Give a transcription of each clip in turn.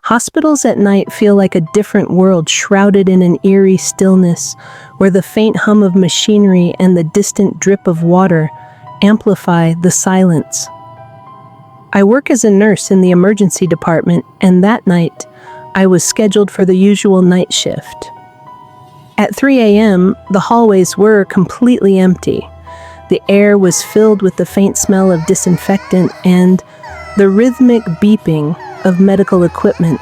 Hospitals at night feel like a different world, shrouded in an eerie stillness, where the faint hum of machinery and the distant drip of water amplify the silence. I work as a nurse in the emergency department, and that night, I was scheduled for the usual night shift. At 3 a.m., the hallways were completely empty. The air was filled with the faint smell of disinfectant and the rhythmic beeping of medical equipment.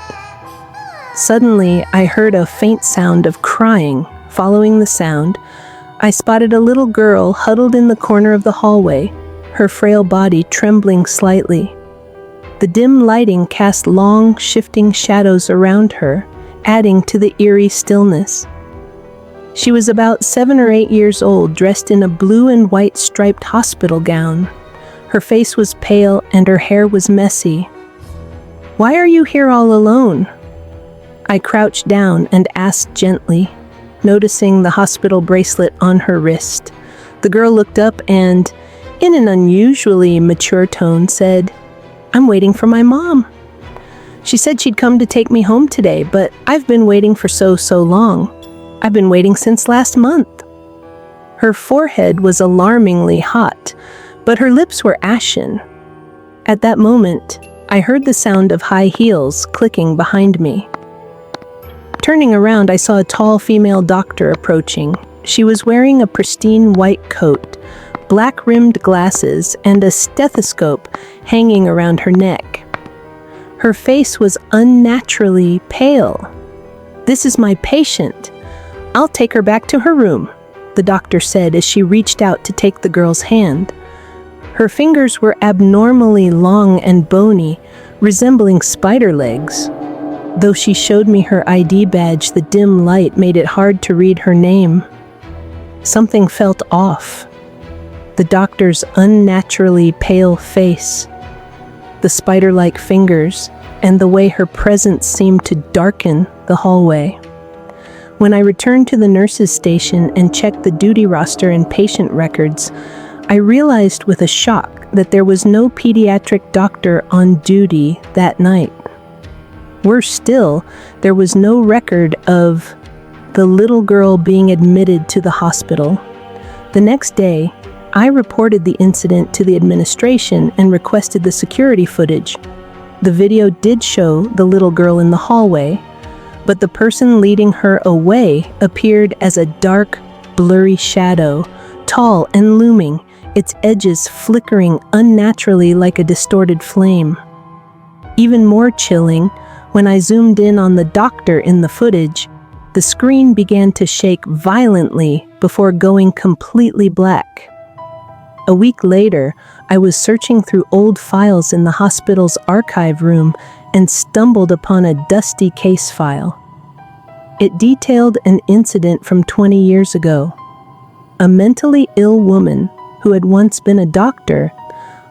Suddenly, I heard a faint sound of crying. Following the sound, I spotted a little girl huddled in the corner of the hallway, her frail body trembling slightly. The dim lighting cast long, shifting shadows around her, adding to the eerie stillness. She was about 7 or 8 years old, dressed in a blue and white striped hospital gown. Her face was pale and her hair was messy. "Why are you here all alone?" I crouched down and asked gently, noticing the hospital bracelet on her wrist. The girl looked up and, in an unusually mature tone, said, "I'm waiting for my mom. She said she'd come to take me home today, but I've been waiting for so long. I've been waiting since last month." Her forehead was alarmingly hot, but her lips were ashen. At that moment, I heard the sound of high heels clicking behind me. Turning around, I saw a tall female doctor approaching. She was wearing a pristine white coat, black-rimmed glasses, and a stethoscope hanging around her neck. Her face was unnaturally pale. "This is my patient. I'll take her back to her room," the doctor said as she reached out to take the girl's hand. Her fingers were abnormally long and bony, resembling spider legs. Though she showed me her ID badge, the dim light made it hard to read her name. Something felt off. The doctor's unnaturally pale face, the spider-like fingers, and the way her presence seemed to darken the hallway. When I returned to the nurses' station and checked the duty roster and patient records, I realized with a shock that there was no pediatric doctor on duty that night. Worse still, there was no record of the little girl being admitted to the hospital. The next day, I reported the incident to the administration and requested the security footage. The video did show the little girl in the hallway, but the person leading her away appeared as a dark, blurry shadow, tall and looming, its edges flickering unnaturally like a distorted flame. Even more chilling, when I zoomed in on the doctor in the footage, the screen began to shake violently before going completely black. A week later, I was searching through old files in the hospital's archive room and stumbled upon a dusty case file. It detailed an incident from 20 years ago. A mentally ill woman, who had once been a doctor,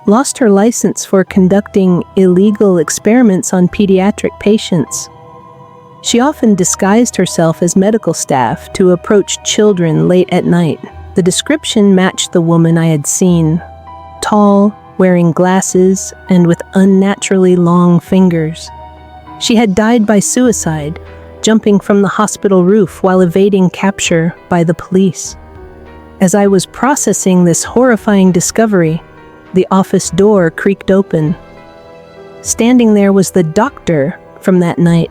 lost her license for conducting illegal experiments on pediatric patients. She often disguised herself as medical staff to approach children late at night. The description matched the woman I had seen: tall, wearing glasses, and with unnaturally long fingers. She had died by suicide, jumping from the hospital roof while evading capture by the police. As I was processing this horrifying discovery, the office door creaked open. Standing there was the doctor from that night,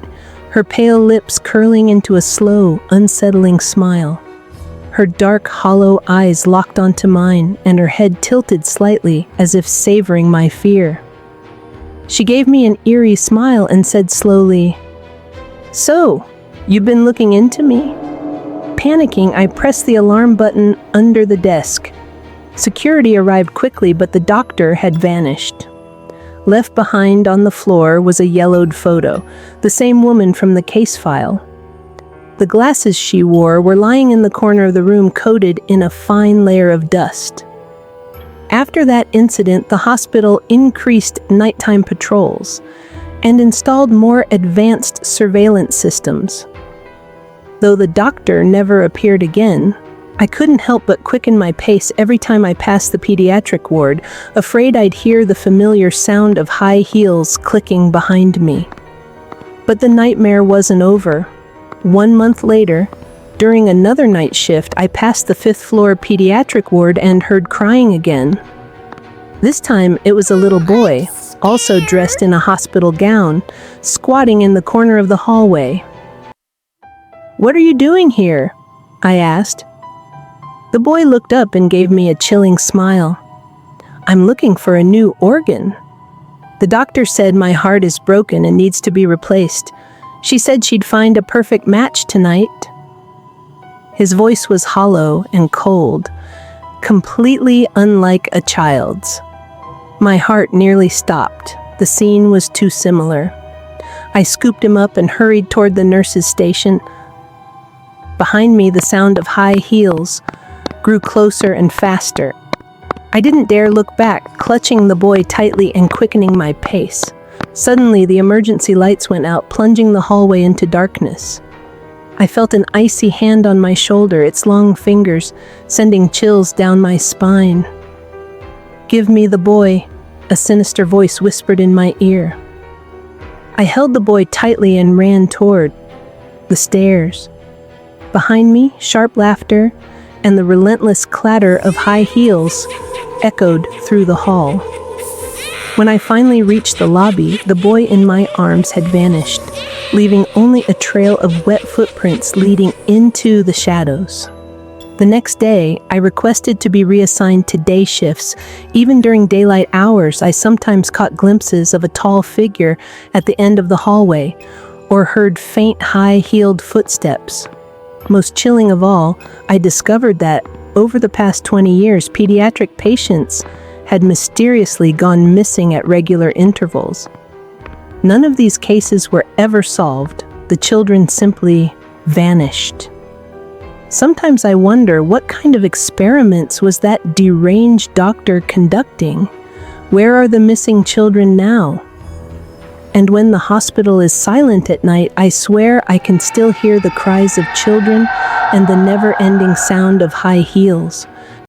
her pale lips curling into a slow, unsettling smile. Her dark, hollow eyes locked onto mine, and her head tilted slightly as if savoring my fear. She gave me an eerie smile and said slowly, "So, you've been looking into me?" Panicking, I pressed the alarm button under the desk. Security arrived quickly, but the doctor had vanished. Left behind on the floor was a yellowed photo, the same woman from the case file. The glasses she wore were lying in the corner of the room, coated in a fine layer of dust. After that incident, the hospital increased nighttime patrols and installed more advanced surveillance systems. Though the doctor never appeared again, I couldn't help but quicken my pace every time I passed the pediatric ward, afraid I'd hear the familiar sound of high heels clicking behind me. But the nightmare wasn't over. 1 month later, during another night shift, I passed the 5th-floor pediatric ward and heard crying again. This time, it was a little boy, also dressed in a hospital gown, squatting in the corner of the hallway. "What are you doing here?" I asked. The boy looked up and gave me a chilling smile. "I'm looking for a new organ. The doctor said my heart is broken and needs to be replaced. She said she'd find a perfect match tonight." His voice was hollow and cold, completely unlike a child's. My heart nearly stopped. The scene was too similar. I scooped him up and hurried toward the nurse's station. Behind me, the sound of high heels grew closer and faster. I didn't dare look back, clutching the boy tightly and quickening my pace. Suddenly, the emergency lights went out, plunging the hallway into darkness. I felt an icy hand on my shoulder, its long fingers sending chills down my spine. "Give me the boy," a sinister voice whispered in my ear. I held the boy tightly and ran toward the stairs. Behind me, sharp laughter and the relentless clatter of high heels echoed through the hall. When I finally reached the lobby, the boy in my arms had vanished, leaving only a trail of wet footprints leading into the shadows. The next day, I requested to be reassigned to day shifts. Even during daylight hours, I sometimes caught glimpses of a tall figure at the end of the hallway, or heard faint, high-heeled footsteps. Most chilling of all, I discovered that, over the past 20 years, pediatric patients had mysteriously gone missing at regular intervals. None of these cases were ever solved. The children simply vanished. Sometimes I wonder, what kind of experiments was that deranged doctor conducting? Where are the missing children now? And when the hospital is silent at night, I swear I can still hear the cries of children and the never-ending sound of high heels.